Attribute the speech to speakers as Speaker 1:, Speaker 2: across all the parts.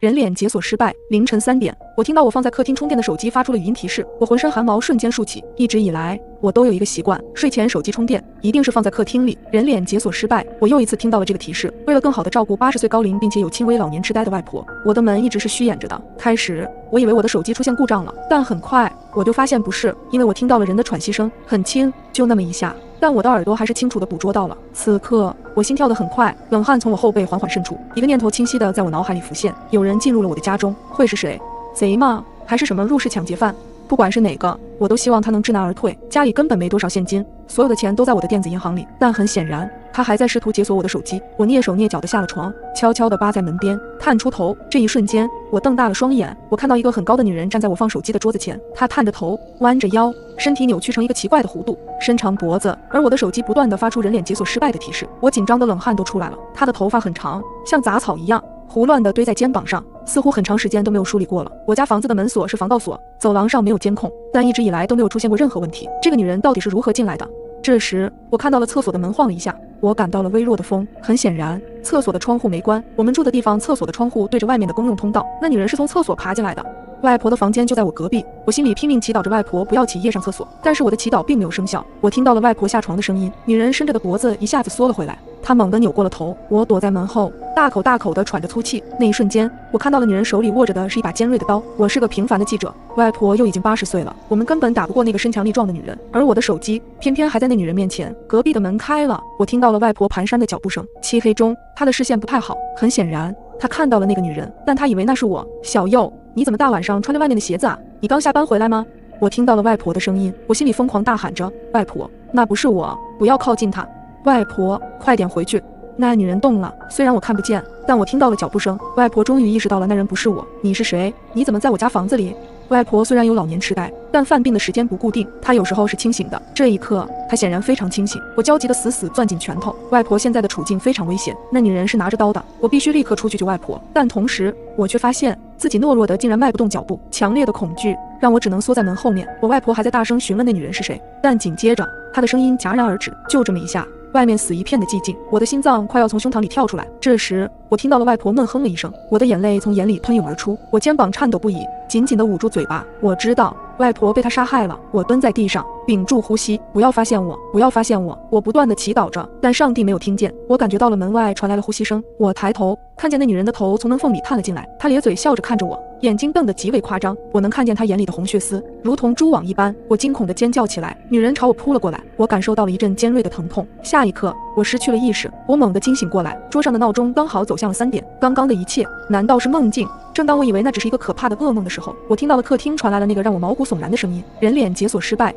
Speaker 1: 人脸解锁失败。凌晨3点，我听到我放在客厅充电的手机发出了语音提示，我浑身汗毛瞬间竖起。一直以来，我都有一个习惯，睡前手机充电一定是放在客厅里。人脸解锁失败，我又一次听到了这个提示。为了更好地照顾80岁高龄并且有轻微老年痴呆的外婆，我的门一直是虚掩着的。开始，我以为我的手机出现故障了，但很快我就发现不是，因为我听到了人的喘息声，很轻，就那么一下。但我的耳朵还是清楚地捕捉到了。此刻，我心跳得很快，冷汗从我后背缓缓渗出。一个念头清晰地在我脑海里浮现：有人进入了我的家中，会是谁？贼吗？还是什么入室抢劫犯？不管是哪个，我都希望他能知难而退。家里根本没多少现金，所有的钱都在我的电子银行里，但很显然，他还在试图解锁我的手机。我蹑手蹑脚地下了床，悄悄地扒在门边，探出头。这一瞬间，我瞪大了双眼，我看到一个很高的女人站在我放手机的桌子前，她探着头，弯着腰，身体扭曲成一个奇怪的弧度，伸长脖子，而我的手机不断地发出人脸解锁失败的提示。我紧张的冷汗都出来了。她的头发很长，像杂草一样胡乱地堆在肩膀上，似乎很长时间都没有梳理过了。我家房子的门锁是防盗锁，走廊上没有监控，但一直以来都没有出现过任何问题。这个女人到底是如何进来的？这时，我看到了厕所的门晃了一下，我感到了微弱的风。很显然，厕所的窗户没关。我们住的地方厕所的窗户对着外面的公用通道，那女人是从厕所爬进来的。外婆的房间就在我隔壁，我心里拼命祈祷着外婆不要起夜上厕所，但是我的祈祷并没有生效。我听到了外婆下床的声音，女人伸着的脖子一下子缩了回来，她猛地扭过了头。我躲在门后，大口大口地喘着粗气。那一瞬间，我看到了女人手里握着的是一把尖锐的刀。我是个平凡的记者，外婆又已经80岁了，我们根本打不过那个身强力壮的女人，而我的手机偏偏还在那女人面前。隔壁的门开了，我听到了外婆蹒跚的脚步声。漆黑中，她的视线不太好，很显然她看到了那个女人，但她以为那是我。小右，你怎么大晚上穿着外面的鞋子啊？你刚下班回来吗？我听到了外婆的声音，我心里疯狂大喊着：外婆，那不是我，不要靠近她！外婆，快点回去！那女人动了，虽然我看不见，但我听到了脚步声。外婆终于意识到了那人不是我。你是谁？你怎么在我家房子里？外婆虽然有老年痴呆，但犯病的时间不固定，她有时候是清醒的。这一刻，她显然非常清醒。我焦急地死死攥紧拳头。外婆现在的处境非常危险，那女人是拿着刀的，我必须立刻出去救外婆。但同时，我却发现自己懦弱的竟然迈不动脚步。强烈的恐惧让我只能缩在门后面。我外婆还在大声询问那女人是谁，但紧接着，她的声音戛然而止。就这么一下，外面死一片的寂静，我的心脏快要从胸膛里跳出来。这时，我听到了外婆闷哼了一声，我的眼泪从眼里喷涌而出，我肩膀颤抖不已，紧紧地捂住嘴巴。我知道外婆被他杀害了。我蹲在地上，屏住呼吸，不要发现我，不要发现我。我不断地祈祷着，但上帝没有听见。我感觉到了门外传来了呼吸声，我抬头看见那女人的头从门缝里探了进来，她咧嘴笑着看着我，眼睛瞪得极为夸张，我能看见她眼里的红血丝如同蛛网一般。我惊恐地尖叫起来，女人朝我扑了过来，我感受到了一阵尖锐的疼痛。下一刻，我失去了意识，我猛地惊醒过来，桌上的闹钟刚好走向了3点。刚刚的一切难道是梦境？正当我以为那只是一个可怕的噩梦的时候，我听到了客厅传来了那个让我毛骨悚然的声音：人脸解锁失败。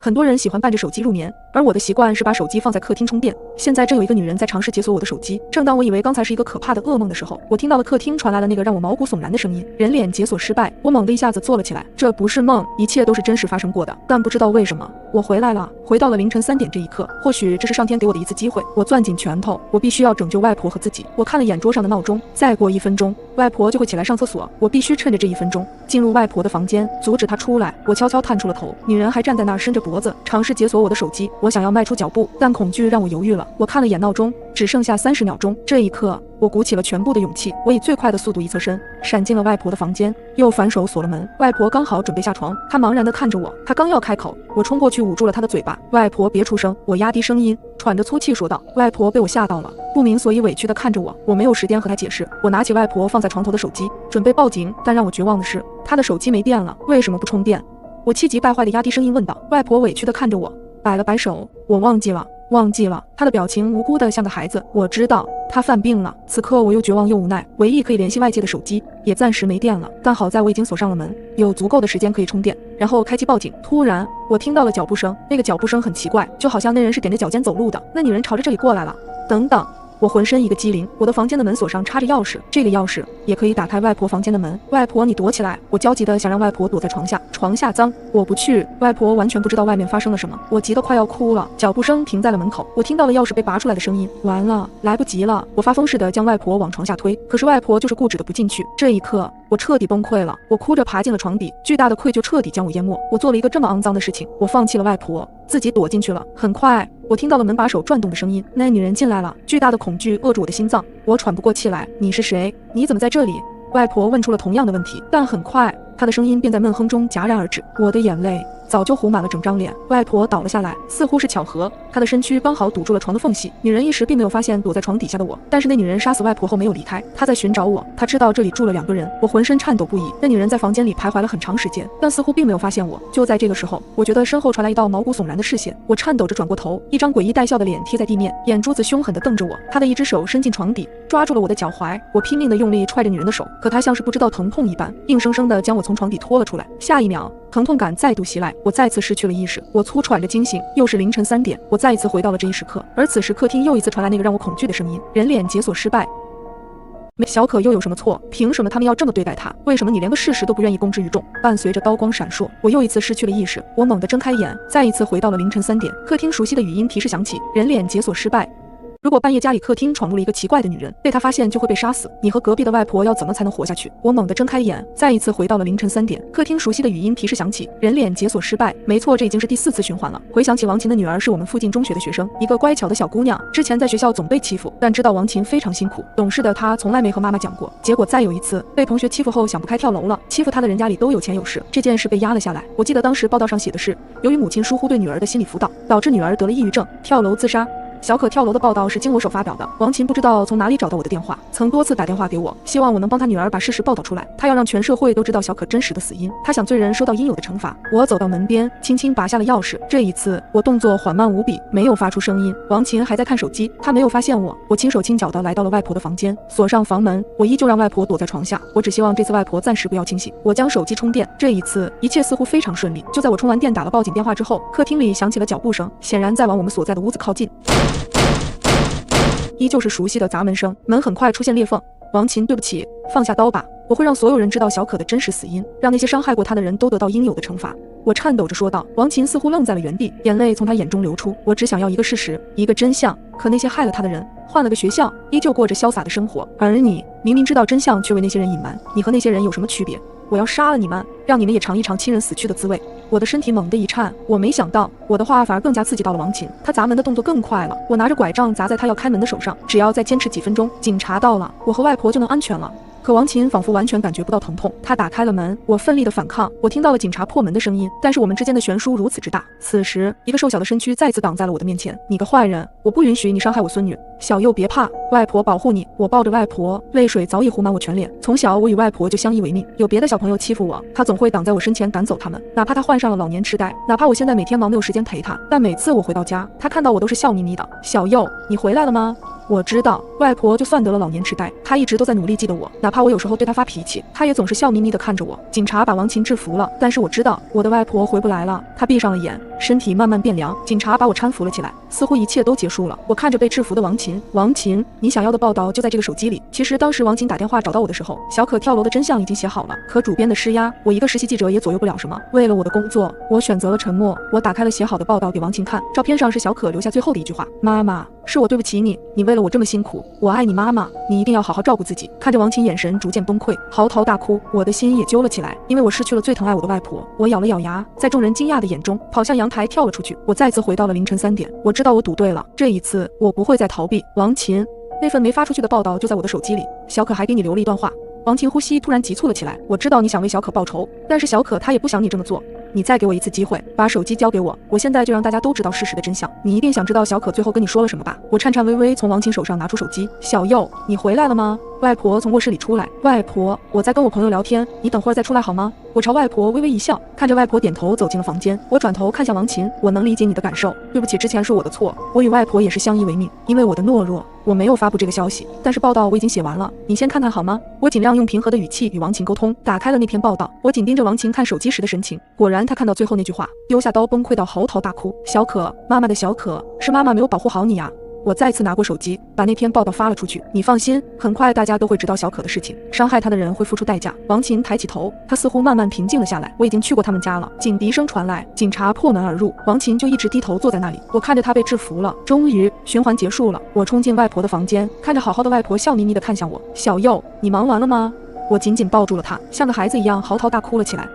Speaker 1: 很多人喜欢伴着手机入眠，而我的习惯是把手机放在客厅充电。现在正有一个女人在尝试解锁我的手机。正当我以为刚才是一个可怕的噩梦的时候，我听到了客厅传来了那个让我毛骨悚然的声音：人脸解锁失败。我猛地一下子坐了起来，这不是梦，一切都是真实发生过的。但不知道为什么，我回来了，回到了凌晨3点这一刻。或许这是上天给我的一次机会。我攥紧拳头，我必须要拯救外婆和自己。我看了眼桌上的闹钟，再过1分钟，外婆就会起来上厕所。我必须趁着这1分钟进入外婆的房间，阻止她出来。我悄悄探出了头，女人还站在那儿，伸着脖子，尝试解锁我的手机。我想要迈出脚步，但恐惧让我犹豫了。我看了眼闹钟，只剩下30秒钟。这一刻，我鼓起了全部的勇气，我以最快的速度一侧身，闪进了外婆的房间，又反手锁了门。外婆刚好准备下床，她茫然地看着我，她刚要开口，我冲过去捂住了她的嘴巴。外婆别出声，我压低声音，喘着粗气说道。外婆被我吓到了，不明所以委屈地看着我，我没有时间和她解释。我拿起外婆放在床头的手机，准备报警，但让我绝望的是，她的手机没电了，为什么不充电？我气急败坏地压低声音问道。外婆委屈地看着我，摆了摆手，我忘记了。她的表情无辜的像个孩子。我知道她犯病了。此刻我又绝望又无奈，唯一可以联系外界的手机也暂时没电了。但好在我已经锁上了门，有足够的时间可以充电，然后开机报警。突然我听到了脚步声，那个脚步声很奇怪，就好像那人是踮着脚尖走路的。那女人朝着这里过来了。等等，我浑身一个机灵，我的房间的门锁上插着钥匙，这个钥匙也可以打开外婆房间的门。外婆，你躲起来！我焦急的想让外婆躲在床下，床下脏，我不去。外婆完全不知道外面发生了什么，我急得快要哭了。脚步声停在了门口，我听到了钥匙被拔出来的声音。完了，来不及了！我发疯似的将外婆往床下推，可是外婆就是固执的不进去。这一刻，我彻底崩溃了，我哭着爬进了床底，巨大的愧疚彻底将我淹没。我做了一个这么肮脏的事情，我放弃了外婆，自己躲进去了。很快，我听到了门把手转动的声音，那女人进来了。巨大的恐惧扼住我的心脏，我喘不过气来。你是谁？你怎么在这里？外婆问出了同样的问题，但很快她的声音便在闷哼中戛然而止。我的眼泪早就糊满了整张脸。外婆倒了下来，似乎是巧合，她的身躯刚好堵住了床的缝隙。女人一时并没有发现躲在床底下的我，但是那女人杀死外婆后没有离开，她在寻找我。她知道这里住了2个人，我浑身颤抖不已。那女人在房间里徘徊了很长时间，但似乎并没有发现我。就在这个时候，我觉得身后传来一道毛骨悚然的视线，我颤抖着转过头，一张诡异带笑的脸贴在地面，眼珠子凶狠地瞪着我。她的一只手伸进床底，抓住了我的脚踝。我拼命地用力踹着女人的手，可她像是不知道疼痛一般，硬生生地将我从床底拖了出来。下一秒，疼痛感再度袭来，我再次失去了意识。我粗喘着惊醒，又是凌晨3点，我再一次回到了这一时刻。而此时客厅又一次传来那个让我恐惧的声音：人脸解锁失败。小可又有什么错？凭什么他们要这么对待他？为什么你连个事实都不愿意公之于众？伴随着刀光闪烁，我又一次失去了意识。我猛地睁开眼，再一次回到了凌晨3点。客厅熟悉的语音提示响起：人脸解锁失败。如果半夜家里客厅闯入了一个奇怪的女人，被她发现就会被杀死，你和隔壁的外婆要怎么才能活下去？我猛地睁开眼，再一次回到了凌晨3点。客厅熟悉的语音提示响起：人脸解锁失败。没错，这已经是第4次循环了。回想起王琴的女儿是我们附近中学的学生，一个乖巧的小姑娘，之前在学校总被欺负，但知道王琴非常辛苦，懂事的她从来没和妈妈讲过。结果再有一次被同学欺负后想不开跳楼了，欺负她的人家里都有钱有势，这件事被压了下来。我记得当时报道上写的是，由于母亲疏忽对女儿的心理辅导，导致女儿得了抑郁症，跳楼自杀。小可跳楼的报道是经我手发表的。王琴不知道从哪里找到我的电话，曾多次打电话给我，希望我能帮他女儿把事实报道出来。他要让全社会都知道小可真实的死因，他想罪人受到应有的惩罚。我走到门边，轻轻拔下了钥匙。这一次我动作缓慢无比，没有发出声音。王琴还在看手机，她没有发现我。我轻手轻脚地来到了外婆的房间，锁上房门。我依旧让外婆躲在床下，我只希望这次外婆暂时不要清醒。我将手机充电，这一次一切似乎非常顺利。就在我充完电打了报警电话之后，客厅里响起了脚步声，显然在往我们所在的屋子靠近。依旧是熟悉的砸门声，门很快出现裂缝。王琴，对不起，放下刀吧，我会让所有人知道小可的真实死因，让那些伤害过她的人都得到应有的惩罚。我颤抖着说道。王琴似乎愣在了原地，眼泪从她眼中流出。我只想要一个事实，一个真相，可那些害了她的人换了个学校，依旧过着潇洒的生活，而你明明知道真相，却为那些人隐瞒，你和那些人有什么区别？我要杀了你们，让你们也尝一尝亲人死去的滋味。我的身体猛地一颤，我没想到我的话反而更加刺激到了王琴，她砸门的动作更快了。我拿着拐杖砸在她要开门的手上，只要再坚持几分钟，警察到了，我和外婆就能安全了。可王琴仿佛完全感觉不到疼痛，她打开了门，我奋力的反抗，我听到了警察破门的声音，但是我们之间的悬殊如此之大。此时一个瘦小的身躯再次挡在了我的面前。你个坏人，我不允许你伤害我孙女。小佑别怕，外婆保护你。我抱着外婆，泪水早已糊满我全脸。从小我与外婆就相依为命，有别的小朋友欺负我，她总会挡在我身前赶走他们，哪怕她患上了老年痴呆，哪怕我现在每天忙没有时间陪她，但每次我回到家，她看到我都是笑眯眯的。小佑，你回来了吗？我知道外婆就算得了老年痴呆，她一直都在努力记得我，哪怕我有时候对她发脾气，她也总是笑眯眯地看着我。警察把王琴制服了，但是我知道我的外婆回不来了。她闭上了眼，身体慢慢变凉。警察把我搀扶了起来，似乎一切都结束了。我看着被制服的王琴，王琴，你想要的报道就在这个手机里。其实当时王琴打电话找到我的时候，小可跳楼的真相已经写好了，可主编的施压，我一个实习记者也左右不了什么。为了我的工作，我选择了沉默。我打开了写好的报道给王琴看，照片上是小可留下最后的一句话：妈妈，是我对不起你，你为了我这么辛苦，我爱你妈妈，你一定要好好照顾自己。看着王琴眼神逐渐崩溃，嚎啕大哭，我的心也揪了起来，因为我失去了最疼爱我的外婆。我咬了咬牙，在众人惊讶的眼中跑向阳台跳了出去。我再次回到了凌晨3点，我知道我赌对了，这一次我不会再逃避。王琴，那份没发出去的报道就在我的手机里，小可还给你留了一段话。王琴呼吸突然急促了起来，我知道你想为小可报仇，但是小可她也不想你这么做。你再给我一次机会，把手机交给我，我现在就让大家都知道事实的真相。你一定想知道小可最后跟你说了什么吧？我颤颤巍巍从王琴手上拿出手机。小佑，你回来了吗？外婆从卧室里出来。外婆，我在跟我朋友聊天，你等会儿再出来好吗？我朝外婆微微一笑，看着外婆点头走进了房间。我转头看向王琴，我能理解你的感受，对不起，之前是我的错，我与外婆也是相依为命，因为我的懦弱，我没有发布这个消息，但是报道我已经写完了，你先看看好吗？我尽量用平和的语气与王琴沟通，打开了那篇报道。我紧盯着王琴看手机时的神情，果然她看到最后那句话，丢下刀崩溃到嚎啕大哭。小可，妈妈的小可，是妈妈没有保护好你呀。我再次拿过手机，把那篇报道发了出去。你放心，很快大家都会知道小可的事情，伤害他的人会付出代价。王琴抬起头，她似乎慢慢平静了下来。我已经去过他们家了。警笛声传来，警察破门而入，王琴就一直低头坐在那里。我看着她被制服了，终于循环结束了。我冲进外婆的房间，看着好好的外婆笑眯眯地看向我。小佑，你忙完了吗？我紧紧抱住了她，像个孩子一样嚎啕大哭了起来。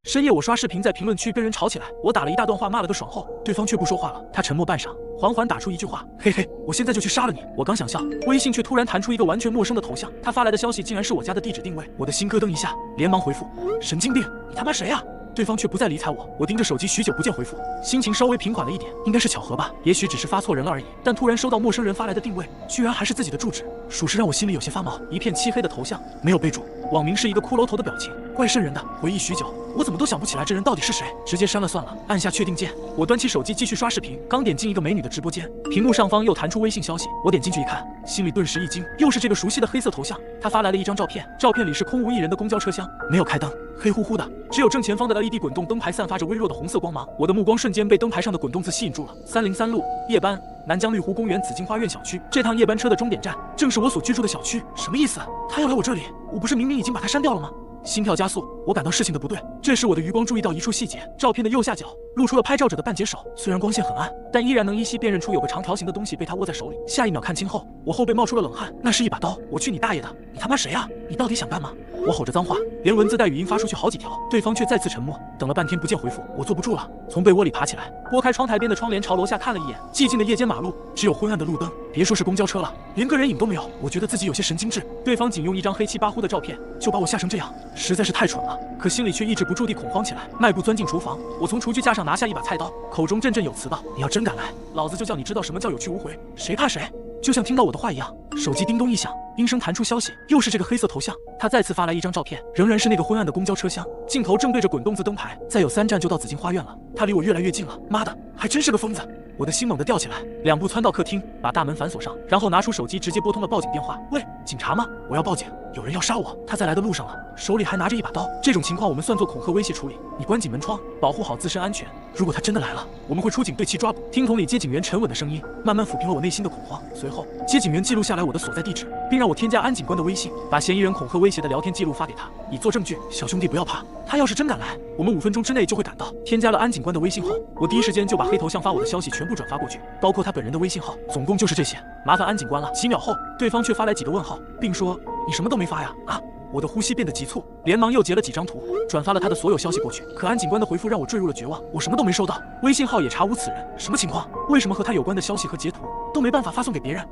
Speaker 2: 深夜我刷视频，在评论区跟人吵起来，我打了一大段话，骂了个爽后，对方却不说话了。他沉默半晌，缓缓打出一句话：嘿嘿，我现在就去杀了你。我刚想笑，微信却突然弹出一个完全陌生的头像，他发来的消息竟然是我家的地址定位。我的心咯噔一下，连忙回复：神经病，你他妈谁啊？对方却不再理睬我，我盯着手机许久不见回复，心情稍微平缓了一点，应该是巧合吧，也许只是发错人了而已。但突然收到陌生人发来的定位，居然还是自己的住址，属实让我心里有些发毛。一片漆黑的头像，没有备注，网名是一个骷髅头的表情，怪瘆人的。回忆许久，我怎么都想不起来这人到底是谁，直接删了算了，按下确定键。我端起手机继续刷视频，刚点进一个美女的直播间，屏幕上方又弹出微信消息，我点进去一看，心里顿时一惊，又是这个熟悉的黑色头像。他发来了一张照片，照片里是空无一人的公交车厢，没有开灯，黑乎乎的，只有正前方的 LED 滚动灯牌散发着微弱的红色光芒。我的目光瞬间被灯牌上的滚动字吸引住了。303路夜班，南江绿湖公园紫荆花苑小区。这趟夜班车的终点站正是我所居住的小区。什么意思？他要来我这里？我不是明明已经把他删掉了吗？心跳加速，我感到事情的不对。这时我的余光注意到一处细节，照片的右下角露出了拍照者的半截手，虽然光线很暗，但依然能依稀辨认出有个长条形的东西被他握在手里。下一秒看清后，我后背冒出了冷汗，那是一把刀。我去你大爷的！你他妈谁啊？你到底想干嘛？我吼着脏话，连文字带语音发出去好几条，对方却再次沉默。等了半天不见回复，我坐不住了，从被窝里爬起来，拨开窗台边的窗帘，朝楼下看了一眼。寂静的夜间马路，只有昏暗的路灯，别说是公交车了，连个人影都没有。我觉得自己有些神经质。对方仅用一张黑漆巴糊的照片就把我吓成这样，实在是太蠢了。可心里却抑制不住地恐慌起来，迈步钻进厨房。我从厨具架上拿下一把菜刀，口中振振有词道：你要真敢来，老子就叫你知道什么叫有去无回，谁怕谁。就像听到我的话一样，手机叮咚一响，音声弹出消息，又是这个黑色头像。他再次发来一张照片，仍然是那个昏暗的公交车厢，镜头正对着滚动字灯牌，再有3站就到紫荆花苑了。他离我越来越近了，妈的，还真是个疯子！我的心猛地吊起来，2步窜到客厅，把大门反锁上，然后拿出手机直接拨通了报警电话。喂，警察吗？我要报警，有人要杀我，他在来的路上了，手里还拿着一把刀。这种情况我们算作恐吓威胁处理，你关紧门窗，保护好自身安全。如果他真的来了，我们会出警对其抓捕。听筒里接警员沉稳的声音，慢慢抚平了我内心的恐慌。随后，接警员记录下来我的所在地址，并让我添加安警官的微信，把嫌疑人恐吓威胁的聊天记录发给他，以作证据。小兄弟不要怕，他要是真敢来，我们5分钟之内就会赶到。添加了安警官的微信后，我第一时间就把黑头像发我的消息全部转发过去，包括他本人的微信号，总共就是这些。麻烦安警官了。几秒后，对方却发来几个问号，并说：你什么都没发呀？啊！我的呼吸变得急促，连忙又截了几张图，转发了他的所有消息过去。可安警官的回复让我坠入了绝望，我什么都没收到，微信号也查无此人。什么情况？为什么和他有关的消息和截图都没办法发送给别人？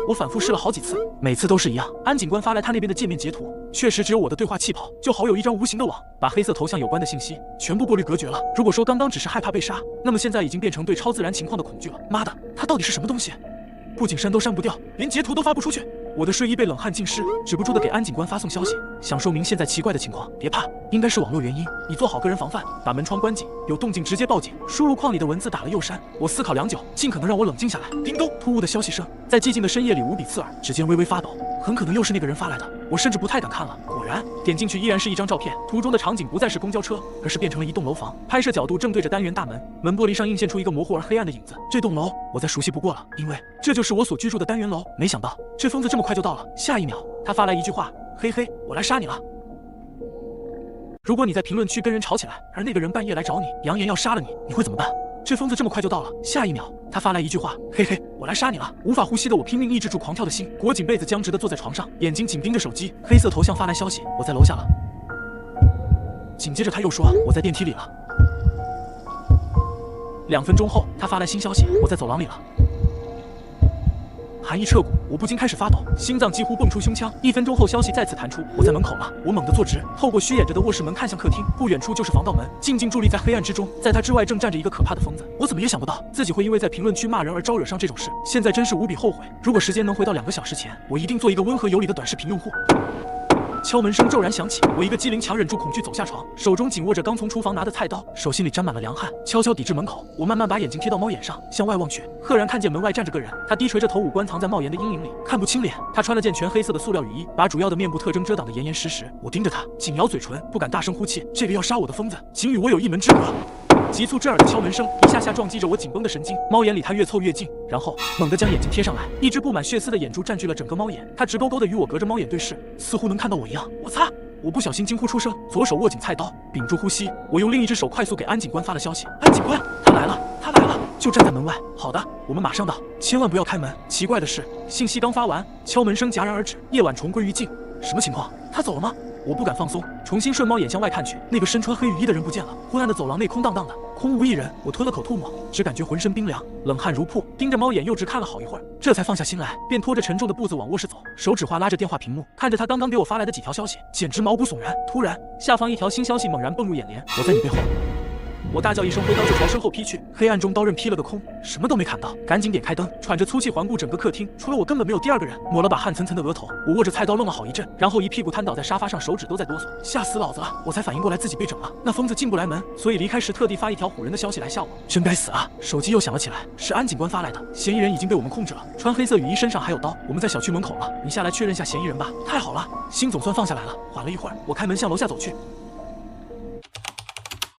Speaker 2: 我反复试了好几次，每次都是一样。安警官发来他那边的界面截图，确实只有我的对话气泡，就好有一张无形的网，把黑色头像有关的信息全部过滤隔绝了。如果说刚刚只是害怕被杀，那么现在已经变成对超自然情况的恐惧了。妈的，他到底是什么东西？不仅删都删不掉，连截图都发不出去。我的睡衣被冷汗浸湿，止不住的给安警官发送消息，想说明现在奇怪的情况。别怕，应该是网络原因，你做好个人防范，把门窗关紧，有动静直接报警。输入框里的文字打了又删，我思考良久，尽可能让我冷静下来。叮咚，突兀的消息声在寂静的深夜里无比刺耳，指尖微微发抖，很可能又是那个人发来的。我甚至不太敢看了。果然，点进去依然是一张照片，图中的场景不再是公交车，而是变成了一栋楼房，拍摄角度正对着单元大门，门玻璃上映现出一个模糊而黑暗的影子。这栋楼我再熟悉不过了，因为这就是我所居住的单元楼。没想到这疯子这么快就到了，下一秒他发来一句话：嘿嘿，我来杀你了。如果你在评论区跟人吵起来，而那个人半夜来找你，扬言要杀了你，你会怎么办？这疯子这么快就到了，下一秒他发来一句话：嘿嘿，我来杀你了。无法呼吸的我拼命抑制住狂跳的心，裹紧被子僵直的坐在床上，眼睛紧盯着手机。黑色头像发来消息：我在楼下了。紧接着他又说：我在电梯里了。2分钟后他发来新消息：我在走廊里了。寒意彻骨，我不禁开始发抖，心脏几乎蹦出胸腔。1分钟后，消息再次弹出，我在门口了。我猛地坐直，透过虚掩着的卧室门看向客厅，不远处就是防盗门，静静伫立在黑暗之中。在他之外正站着一个可怕的疯子。我怎么也想不到自己会因为在评论区骂人而招惹上这种事，现在真是无比后悔。如果时间能回到2个小时前，我一定做一个温和有礼的短视频用户。敲门声骤然响起，我一个机灵强忍住恐惧走下床，手中紧握着刚从厨房拿的菜刀，手心里沾满了凉汗，悄悄抵至门口。我慢慢把眼睛贴到猫眼上，向外望去，赫然看见门外站着个人，他低垂着头，五官藏在帽檐的阴影里，看不清脸。他穿了件全黑色的塑料雨衣，把主要的面部特征遮挡得严严实实。我盯着他，紧咬嘴唇，不敢大声呼气。这个要杀我的疯子，仅与我有一门之隔。急促震耳的敲门声一下下撞击着我紧绷的神经，猫眼里他越凑越近，然后猛地将眼睛贴上来，一只布满血丝的眼珠占据了整个猫眼，他直勾勾地与我隔着猫眼对视，似乎能看到我一样。我擦！我不小心惊呼出声，左手握紧菜刀，屏住呼吸，我用另一只手快速给安警官发了消息：安警官，他来了，他来了，就站在门外。好的，我们马上到，千万不要开门。奇怪的是，信息刚发完，敲门声戛然而止，夜晚重归于静。什么情况？他走了吗？我不敢放松，重新顺猫眼向外看去，那个身穿黑雨衣的人不见了。昏暗的走廊内空荡荡的，空无一人。我吞了口唾沫，只感觉浑身冰凉，冷汗如瀑，盯着猫眼又直看了好一会儿，这才放下心来，便拖着沉重的步子往卧室走，手指划拉着电话屏幕，看着他刚刚给我发来的几条消息，简直毛骨悚然。突然，下方一条新消息猛然蹦入眼帘：我在你背后。我大叫一声，挥刀就朝身后劈去，黑暗中刀刃劈了个空，什么都没看到，赶紧点开灯，喘着粗气环顾整个客厅，除了我根本没有第二个人。抹了把汗涔涔的额头，我握着菜刀愣了好一阵，然后一屁股瘫倒在沙发上，手指都在哆嗦，吓死老子了！我才反应过来自己被整了，那疯子进不来门，所以离开时特地发一条唬人的消息来吓我，真该死啊！手机又响了起来，是安警官发来的，嫌疑人已经被我们控制了，穿黑色雨衣，身上还有刀，我们在小区门口了，你下来确认下嫌疑人吧。太好了，心总算放下来了。缓了一会儿，我开门向楼下走去。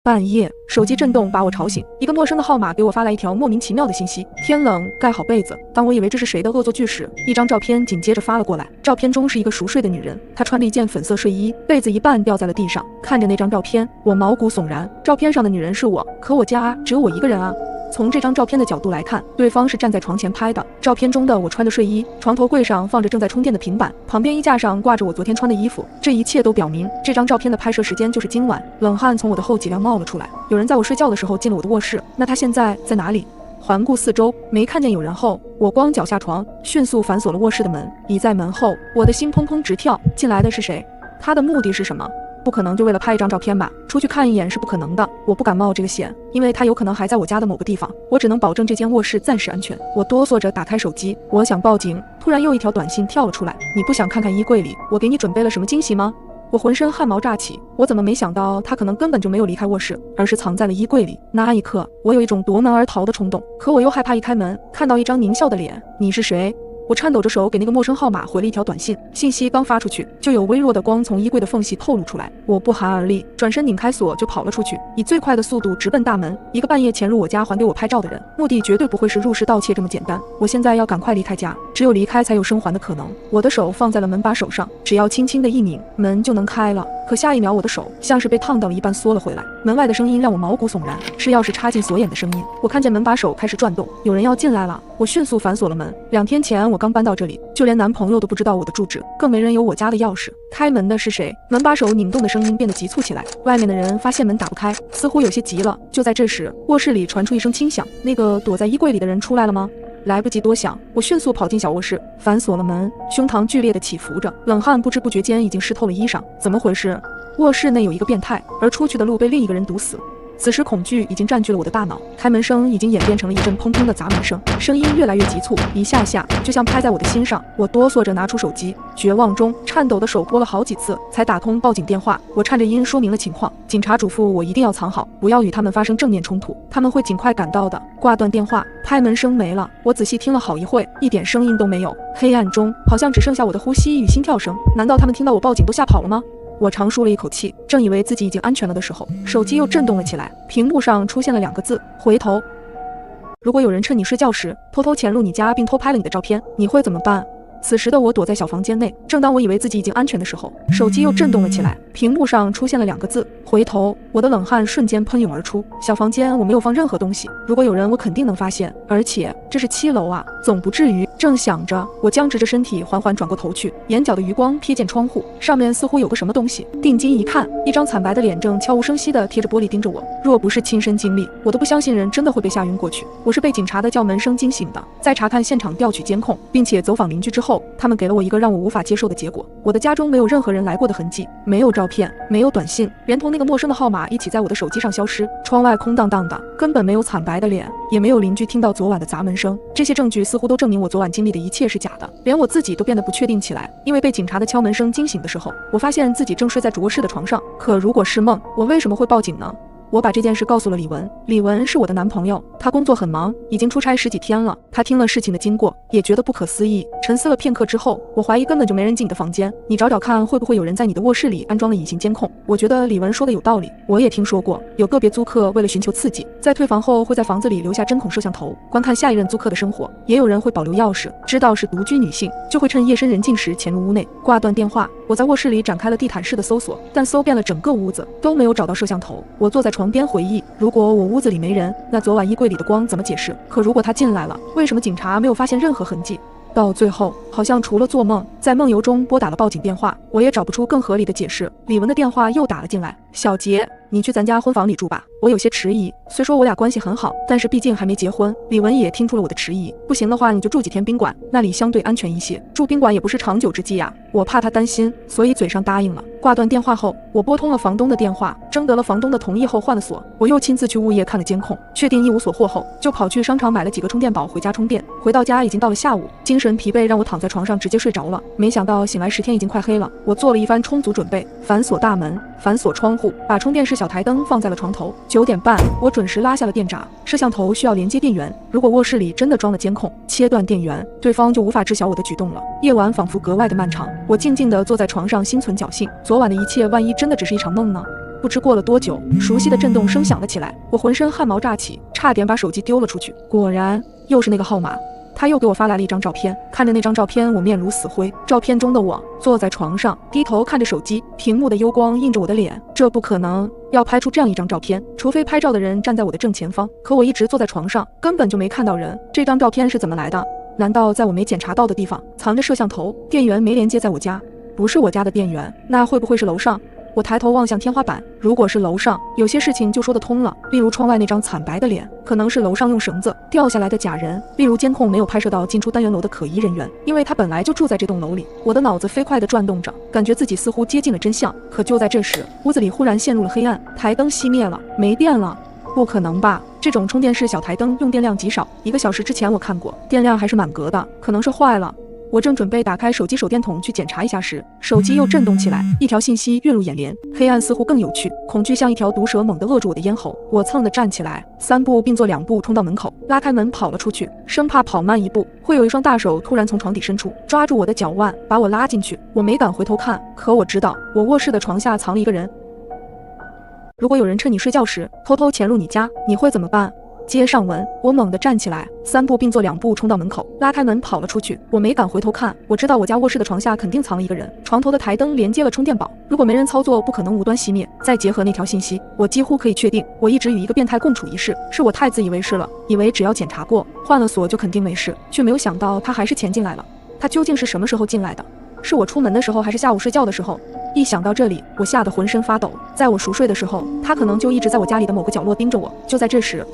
Speaker 1: 半夜，手机震动把我吵醒，一个陌生的号码给我发来一条莫名其妙的信息：天冷，盖好被子。当我以为这是谁的恶作剧时，一张照片紧接着发了过来。照片中是一个熟睡的女人，她穿了一件粉色睡衣，被子一半掉在了地上。看着那张照片，我毛骨悚然。照片上的女人是我，可我家只有我一个人啊。从这张照片的角度来看，对方是站在床前拍的。照片中的我穿着睡衣，床头柜上放着正在充电的平板，旁边衣架上挂着我昨天穿的衣服。这一切都表明，这张照片的拍摄时间就是今晚。冷汗从我的后脊梁冒了出来。有人在我睡觉的时候进了我的卧室，那他现在在哪里？环顾四周，没看见有人后，我光脚下床，迅速反锁了卧室的门。倚在门后，我的心砰砰直跳。进来的是谁？他的目的是什么？不可能就为了拍一张照片吧？出去看一眼是不可能的，我不敢冒这个险，因为他有可能还在我家的某个地方，我只能保证这间卧室暂时安全。我哆嗦着打开手机，我想报警，突然又一条短信跳了出来：你不想看看衣柜里我给你准备了什么惊喜吗？我浑身汗毛炸起，我怎么没想到他可能根本就没有离开卧室，而是藏在了衣柜里。那一刻，我有一种夺门而逃的冲动，可我又害怕一开门看到一张狞笑的脸。你是谁？我颤抖着手给那个陌生号码回了一条短信，信息刚发出去，就有微弱的光从衣柜的缝隙透露出来。我不寒而栗，转身拧开锁就跑了出去，以最快的速度直奔大门。一个半夜潜入我家还给我拍照的人，目的绝对不会是入室盗窃这么简单。我现在要赶快离开家，只有离开才有生还的可能。我的手放在了门把手上，只要轻轻的一拧，门就能开了。可下一秒，我的手像是被烫到了一般缩了回来。门外的声音让我毛骨悚然，是钥匙插进锁眼的声音。我看见门把手开始转动，有人要进来了。我迅速反锁了门。2天前我刚搬到这里，就连男朋友都不知道我的住址，更没人有我家的钥匙。开门的是谁？门把手拧动的声音变得急促起来。外面的人发现门打不开，似乎有些急了。就在这时，卧室里传出一声轻响，那个躲在衣柜里的人出来了吗？来不及多想，我迅速跑进小卧室，反锁了门，胸膛剧烈的起伏着，冷汗不知不觉间已经湿透了衣裳。怎么回事？卧室内有一个变态，而出去的路被另一个人堵死。此时恐惧已经占据了我的大脑，开门声已经演变成了一阵砰砰的砸门声，声音越来越急促，一下下就像拍在我的心上。我哆嗦着拿出手机，绝望中颤抖的手拨了好几次才打通报警电话。我颤着音说明了情况，警察嘱咐我一定要藏好，不要与他们发生正面冲突，他们会尽快赶到的。挂断电话，拍门声没了。我仔细听了好一会，一点声音都没有，黑暗中好像只剩下我的呼吸与心跳声。难道他们听到我报警都吓跑了吗？我长舒了一口气，正以为自己已经安全了的时候，手机又震动了起来，屏幕上出现了2个字：回头。如果有人趁你睡觉时偷偷潜入你家并偷拍了你的照片，你会怎么办？此时的我躲在小房间内，正当我以为自己已经安全的时候，手机又震动了起来，屏幕上出现了2个字：回头。我的冷汗瞬间喷涌而出。小房间我没有放任何东西，如果有人我肯定能发现，而且这是7楼啊，总不至于。正想着，我僵直着身体缓缓转过头去，眼角的余光瞥见窗户，上面似乎有个什么东西。定睛一看，一张惨白的脸正悄无声息地贴着玻璃盯着我。若不是亲身经历，我都不相信人真的会被吓晕过去。我是被警察的叫门声惊醒的。在查看现场调取监控，并且走访邻居之后，他们给了我一个让我无法接受的结果：我的家中没有任何人来过的痕迹，没有照片，没有短信，连同那个陌生的号码一起在我的手机上消失。窗外空荡荡的，根本没有惨白的脸，也没有邻居听到昨晚的砸门声。这些证据似乎都证明我昨晚经历的一切是假的，连我自己都变得不确定起来。因为被警察的敲门声惊醒的时候，我发现自己正睡在主卧室的床上。可如果是梦，我为什么会报警呢？我把这件事告诉了李文，李文是我的男朋友，他工作很忙，已经出差10几天了。他听了事情的经过，也觉得不可思议。沉思了片刻之后，我怀疑根本就没人进你的房间，你找找看会不会有人在你的卧室里安装了隐形监控。我觉得李文说的有道理，我也听说过有个别租客为了寻求刺激，在退房后会在房子里留下针孔摄像头，观看下一任租客的生活。也有人会保留钥匙，知道是独居女性，就会趁夜深人静时潜入屋内。挂断电话，我在卧室里展开了地毯式的搜索，但搜遍了整个屋子都没有找到摄像头。我坐在床边回忆，如果我屋子里没人，那昨晚衣柜里的光怎么解释？可如果他进来了，为什么警察没有发现任何痕迹？到最后，好像除了做梦，在梦游中拨打了报警电话，我也找不出更合理的解释。李文的电话又打了进来，小杰，你去咱家婚房里住吧。我有些迟疑，虽说我俩关系很好，但是毕竟还没结婚。李文也听出了我的迟疑，不行的话你就住几天宾馆，那里相对安全一些。住宾馆也不是长久之计呀，我怕他担心，所以嘴上答应了。挂断电话后，我拨通了房东的电话，征得了房东的同意后换了锁。我又亲自去物业看了监控，确定一无所获后，就跑去商场买了几个充电宝回家充电。回到家已经到了下午，精神疲惫让我躺在床上直接睡着了。没想到醒来时天已经快黑了，我做了一番充足准备，反锁大门，反锁窗户，把充电式小台灯放在了床头。9点半，我准时拉下了电闸。摄像头需要连接电源，如果卧室里真的装了监控，切断电源，对方就无法知晓我的举动了。夜晚仿佛格外的漫长，我静静地坐在床上，心存侥幸，昨晚的一切万一真的只是一场梦呢？不知过了多久，熟悉的震动声响了起来，我浑身汗毛炸起，差点把手机丢了出去。果然又是那个号码，他又给我发来了一张照片。看着那张照片，我面如死灰。照片中的我坐在床上，低头看着手机，屏幕的幽光映着我的脸。这不可能，要拍出这样一张照片，除非拍照的人站在我的正前方，可我一直坐在床上，根本就没看到人。这张照片是怎么来的？难道在我没检查到的地方藏着摄像头？电源没连接在我家，不是我家的电源，那会不会是楼上？我抬头望向天花板，如果是楼上，有些事情就说得通了，例如窗外那张惨白的脸，可能是楼上用绳子掉下来的假人；例如监控没有拍摄到进出单元楼的可疑人员，因为他本来就住在这栋楼里。我的脑子飞快地转动着，感觉自己似乎接近了真相。可就在这时，屋子里忽然陷入了黑暗，台灯熄灭了，没电了。不可能吧？这种充电式小台灯用电量极少，1个小时之前我看过，电量还是满格的，可能是坏了。我正准备打开手机手电筒去检查一下时，手机又震动起来，一条信息跃入眼帘。黑暗似乎更有趣，恐惧像一条毒蛇猛地扼住我的咽喉。我蹭地站起来，3步并作2步冲到门口，拉开门跑了出去，生怕跑慢一步会有一双大手突然从床底深处抓住我的脚腕，把我拉进去。我没敢回头看，可我知道我卧室的床下藏了一个人。如果有人趁你睡觉时偷偷潜入你家，你会怎么办？接上文，我猛地站起来，3步并作2步冲到门口，拉开门跑了出去。我没敢回头看，我知道我家卧室的床下肯定藏了一个人。床头的台灯连接了充电宝，如果没人操作，不可能无端熄灭。再结合那条信息，我几乎可以确定，我一直与一个变态共处一室，是我太自以为是了，以为只要检查过，换了锁就肯定没事，却没有想到他还是潜进来了。他究竟是什么时候进来的？是我出门的时候，还是下午睡觉的时候？一想到这里，我吓得浑身发抖。在我熟睡的时候，他可能就一直在我家里的某个角落盯着我。就在这时，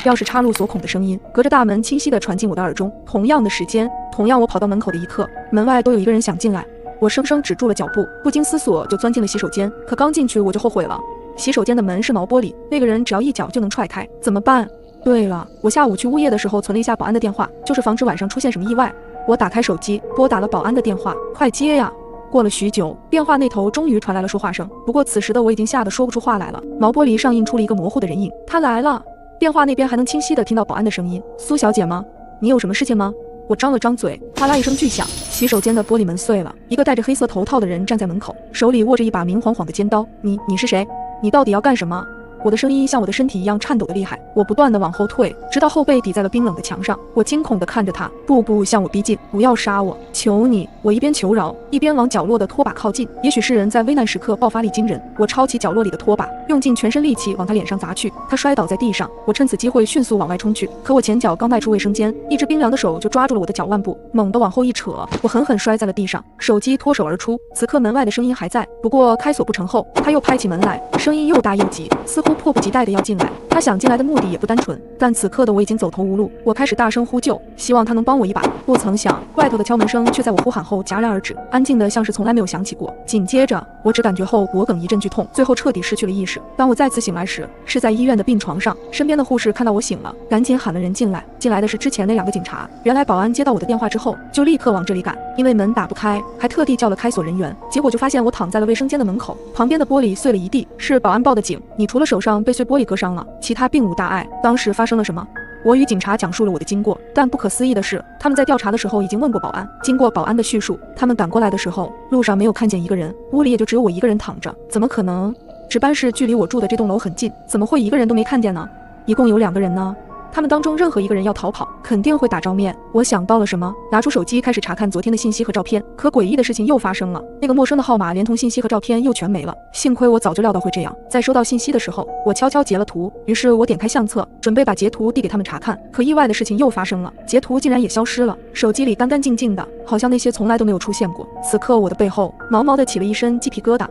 Speaker 1: 钥匙插入锁孔的声音隔着大门清晰地传进我的耳中。同样的时间，同样我跑到门口的一刻，门外都有一个人想进来。我生生止住了脚步，不经思索就钻进了洗手间。可刚进去我就后悔了，洗手间的门是毛玻璃，那个人只要一脚就能踹开，怎么办？对了，我下午去物业的时候存了一下保安的电话，就是防止晚上出现什么意外。我打开手机，拨打了保安的电话。快接呀！过了许久，电话那头终于传来了说话声，不过此时的我已经吓得说不出话来了。毛玻璃上映出了一个模糊的人影，他来了。电话那边还能清晰地听到保安的声音：“苏小姐吗？你有什么事情吗？”我张了张嘴，哗啦一声巨响，洗手间的玻璃门碎了。一个戴着黑色头套的人站在门口，手里握着一把明晃晃的尖刀。你是谁？你到底要干什么？我的声音像我的身体一样颤抖的厉害，我不断地往后退，直到后背抵在了冰冷的墙上。我惊恐地看着他，步步向我逼近，不要杀我，求你！我一边求饶，一边往角落的拖把靠近。也许是人在危难时刻爆发力惊人，我抄起角落里的拖把，用尽全身力气往他脸上砸去。他摔倒在地上，我趁此机会迅速往外冲去。可我前脚刚迈出卫生间，一只冰凉的手就抓住了我的脚腕部，猛地往后一扯，我狠狠摔在了地上，手机脱手而出。此刻门外的声音还在，不过开锁不成后，他又拍起门来，声音又大又急，似乎迫不及待的要进来。他想进来的目的也不单纯，但此刻的我已经走投无路。我开始大声呼救，希望他能帮我一把。不曾想，外头的敲门声却在我呼喊后戛然而止，安静的像是从来没有响起过。紧接着，我只感觉后脖梗一阵剧痛，最后彻底失去了意识。当我再次醒来时，是在医院的病床上。身边的护士看到我醒了，赶紧喊了人进来。进来的是之前那2个警察。原来保安接到我的电话之后，就立刻往这里赶，因为门打不开，还特地叫了开锁人员。结果就发现我躺在了卫生间的门口，旁边的玻璃碎了一地，是保安报的警。你除了手上被碎玻璃割伤了，其他并无大碍。当时发生了什么？我与警察讲述了我的经过，但不可思议的是，他们在调查的时候已经问过保安。经过保安的叙述，他们赶过来的时候，路上没有看见一个人，屋里也就只有我一个人躺着。怎么可能？值班室距离我住的这栋楼很近，怎么会一个人都没看见呢？一共有2个人呢。他们当中任何一个人要逃跑，肯定会打照面。我想到了什么，拿出手机开始查看昨天的信息和照片。可诡异的事情又发生了，那个陌生的号码连同信息和照片又全没了。幸亏我早就料到会这样，在收到信息的时候，我悄悄截了图。于是我点开相册，准备把截图递给他们查看。可意外的事情又发生了，截图竟然也消失了，手机里干干净净的，好像那些从来都没有出现过。此刻我的背后毛毛的起了一身鸡皮疙瘩。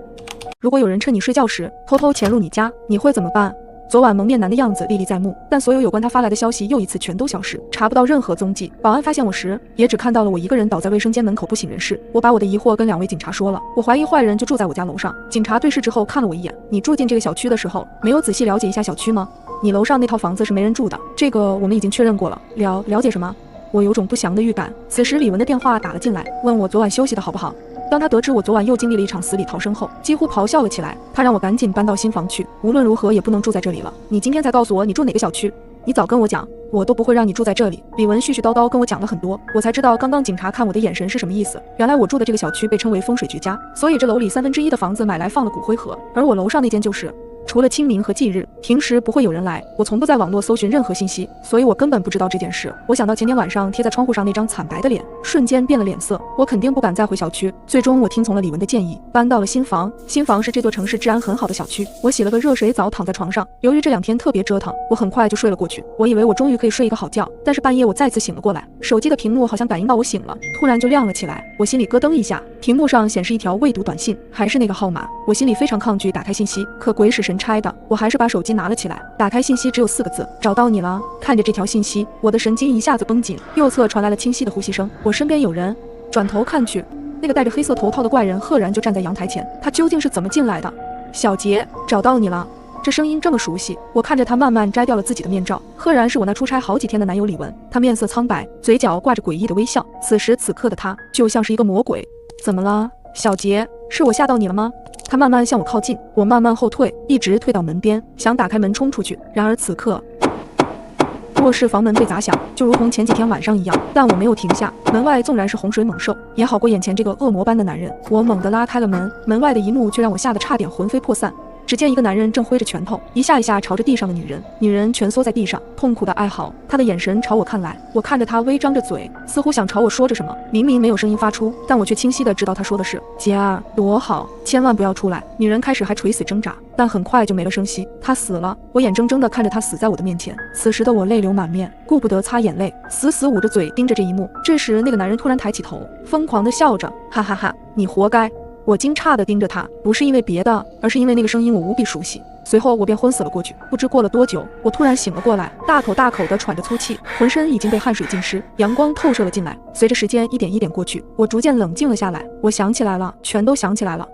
Speaker 1: 如果有人趁你睡觉时偷偷潜入你家，你会怎么办？昨晚蒙面男的样子历历在目，但所有有关他发来的消息又一次全都消失，查不到任何踪迹。保安发现我时，也只看到了我一个人倒在卫生间门口不省人事。我把我的疑惑跟2位警察说了，我怀疑坏人就住在我家楼上。警察对视之后看了我一眼，你住进这个小区的时候，没有仔细了解一下小区吗？你楼上那套房子是没人住的，这个我们已经确认过了。了解什么？我有种不祥的预感。此时李文的电话打了进来，问我昨晚休息的好不好。当他得知我昨晚又经历了一场死里逃生后，几乎咆哮了起来。他让我赶紧搬到新房去，无论如何也不能住在这里了。你今天才告诉我你住哪个小区？你早跟我讲，我都不会让你住在这里。李文絮絮叨叨跟我讲了很多，我才知道刚刚警察看我的眼神是什么意思。原来我住的这个小区被称为风水绝佳，所以这楼里1/3的房子买来放了骨灰盒，而我楼上那间就是。除了清明和忌日，平时不会有人来。我从不在网络搜寻任何信息，所以我根本不知道这件事。我想到前天晚上贴在窗户上那张惨白的脸，瞬间变了脸色。我肯定不敢再回小区。最终我听从了李文的建议，搬到了新房。新房是这座城市治安很好的小区。我洗了个热水澡，躺在床上。由于这2天特别折腾，我很快就睡了过去。我以为我终于可以睡一个好觉，但是半夜我再次醒了过来，手机的屏幕好像感应到我醒了，突然就亮了起来。我心里咯噔一下，屏幕上显示一条未读短信，还是那个号码。我心里非常抗拒打开信息，可鬼使神差的，我还是把手机拿了起来。打开信息只有4个字，找到你了。看着这条信息，我的神经一下子绷紧，右侧传来了清晰的呼吸声。我身边有人，转头看去，那个戴着黑色头套的怪人赫然就站在阳台前。他究竟是怎么进来的？小杰，找到你了。这声音这么熟悉，我看着他慢慢摘掉了自己的面罩，赫然是我那出差好几天的男友李文。他面色苍白，嘴角挂着诡异的微笑。此时此刻的他就像是一个魔鬼。怎么了，小杰？是我吓到你了吗？他慢慢向我靠近，我慢慢后退，一直退到门边，想打开门冲出去。然而此刻，卧室房门被砸响，就如同前几天晚上一样，但我没有停下。门外纵然是洪水猛兽，也好过眼前这个恶魔般的男人。我猛地拉开了门，门外的一幕却让我吓得差点魂飞魄散。只见一个男人正挥着拳头，一下一下朝着地上的女人，女人蜷缩在地上，痛苦的哀嚎。他的眼神朝我看来，我看着他微张着嘴，似乎想朝我说着什么，明明没有声音发出，但我却清晰的知道他说的是：杰儿，躲好，千万不要出来。女人开始还垂死挣扎，但很快就没了声息。他死了，我眼睁睁的看着他死在我的面前。此时的我泪流满面，顾不得擦眼泪，死死捂着嘴盯着这一幕。这时那个男人突然抬起头，疯狂的笑着，哈哈哈，你活该。我惊诧地盯着他，不是因为别的，而是因为那个声音我无比熟悉。随后我便昏死了过去。不知过了多久，我突然醒了过来，大口大口地喘着粗气，浑身已经被汗水浸湿，阳光透射了进来。随着时间一点一点过去，我逐渐冷静了下来。我想起来了，全都想起来了。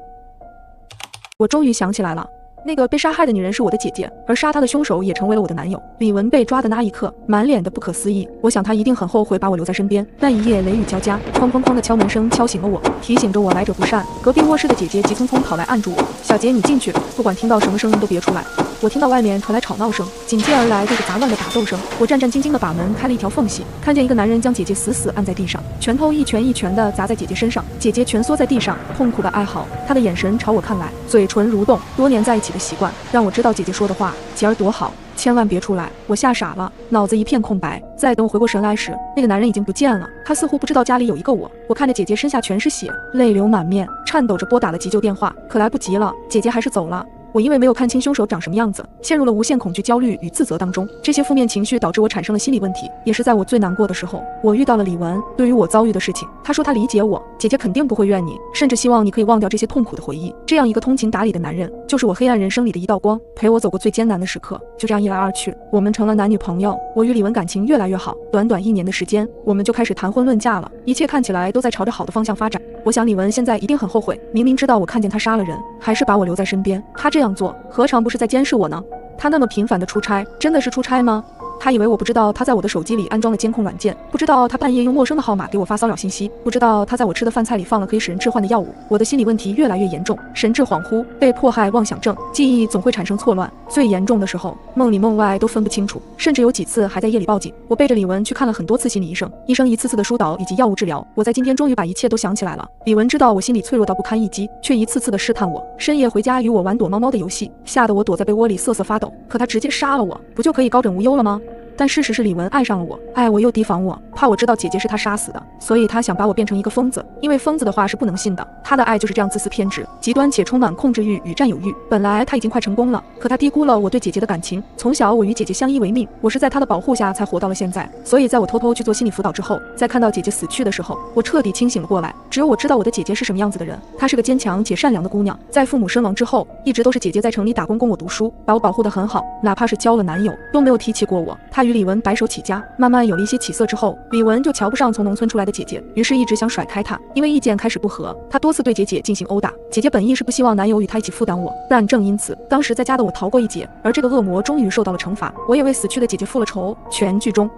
Speaker 1: 我终于想起来了。那个被杀害的女人是我的姐姐，而杀她的凶手也成为了我的男友。李文被抓的那一刻，满脸的不可思议。我想他一定很后悔把我留在身边。那一夜雷雨交加，哐哐哐的敲门声敲醒了我，提醒着我来者不善。隔壁卧室的姐姐急匆匆跑来按住我：小杰，你进去，不管听到什么声音都别出来。我听到外面传来吵闹声，紧接而来就是杂乱的打斗声。我战战兢兢地把门开了一条缝隙，看见一个男人将姐姐死死按在地上，拳头一拳一拳地砸在姐姐身上。姐姐蜷缩在地上，痛苦的哀嚎。他的眼神朝我看来，嘴唇蠕动。多年在一起的习惯让我知道姐姐说的话：杰儿躲好，千万别出来。我吓傻了，脑子一片空白。再等我回过神来时，那个男人已经不见了。他似乎不知道家里有一个我。我看着姐姐身下全是血，泪流满面，颤抖着拨打了急救电话，可来不及了，姐姐还是走了。我因为没有看清凶手长什么样子，陷入了无限恐惧、焦虑与自责当中。这些负面情绪导致我产生了心理问题。也是在我最难过的时候，我遇到了李文。对于我遭遇的事情，他说他理解我，姐姐肯定不会怨你，甚至希望你可以忘掉这些痛苦的回忆。这样一个通情达理的男人，就是我黑暗人生里的一道光，陪我走过最艰难的时刻。就这样一来二去，我们成了男女朋友。我与李文感情越来越好，短短1年的时间，我们就开始谈婚论嫁了。一切看起来都在朝着好的方向发展。我想李文现在一定很后悔，明明知道我看见他杀了人，还是把我留在身边。他这样做，何尝不是在监视我呢？他那么频繁的出差，真的是出差吗？他以为我不知道他在我的手机里安装了监控软件，不知道他半夜用陌生的号码给我发骚扰信息，不知道他在我吃的饭菜里放了可以使人致幻的药物。我的心理问题越来越严重，神志恍惚，被迫害妄想症，记忆总会产生错乱。最严重的时候，梦里梦外都分不清楚，甚至有几次还在夜里报警。我背着李文去看了很多次心理医生，医生一次次的疏导以及药物治疗。我在今天终于把一切都想起来了。李文知道我心里脆弱到不堪一击，却一次次的试探我。深夜回家与我玩躲猫猫的游戏，吓得我躲在被窝里瑟瑟发抖。可他直接杀了我，不就可以高枕无忧了吗？但事实是李文爱上了我，爱我又提防我，怕我知道姐姐是他杀死的，所以他想把我变成一个疯子，因为疯子的话是不能信的。他的爱就是这样自私偏执、极端且充满控制欲与占有欲。本来他已经快成功了，可他低估了我对姐姐的感情。从小我与姐姐相依为命，我是在他的保护下才活到了现在。所以在我偷偷去做心理辅导之后，在看到姐姐死去的时候，我彻底清醒了过来。只有我知道我的姐姐是什么样子的人，她是个坚强且善良的姑娘。在父母身亡之后，一直都是姐姐在城里打工供我读书，把我保护得很好，哪怕是交了男友都没有提起过我。她与李文白手起家，慢慢有了一些起色之后，李文就瞧不上从农村出来的姐姐，于是一直想甩开她。因为意见开始不合，她多次对姐姐进行殴打。姐姐本意是不希望男友与她一起负担我，但正因此，当时在家的我逃过一劫，而这个恶魔终于受到了惩罚。我也为死去的姐姐复了仇。全剧中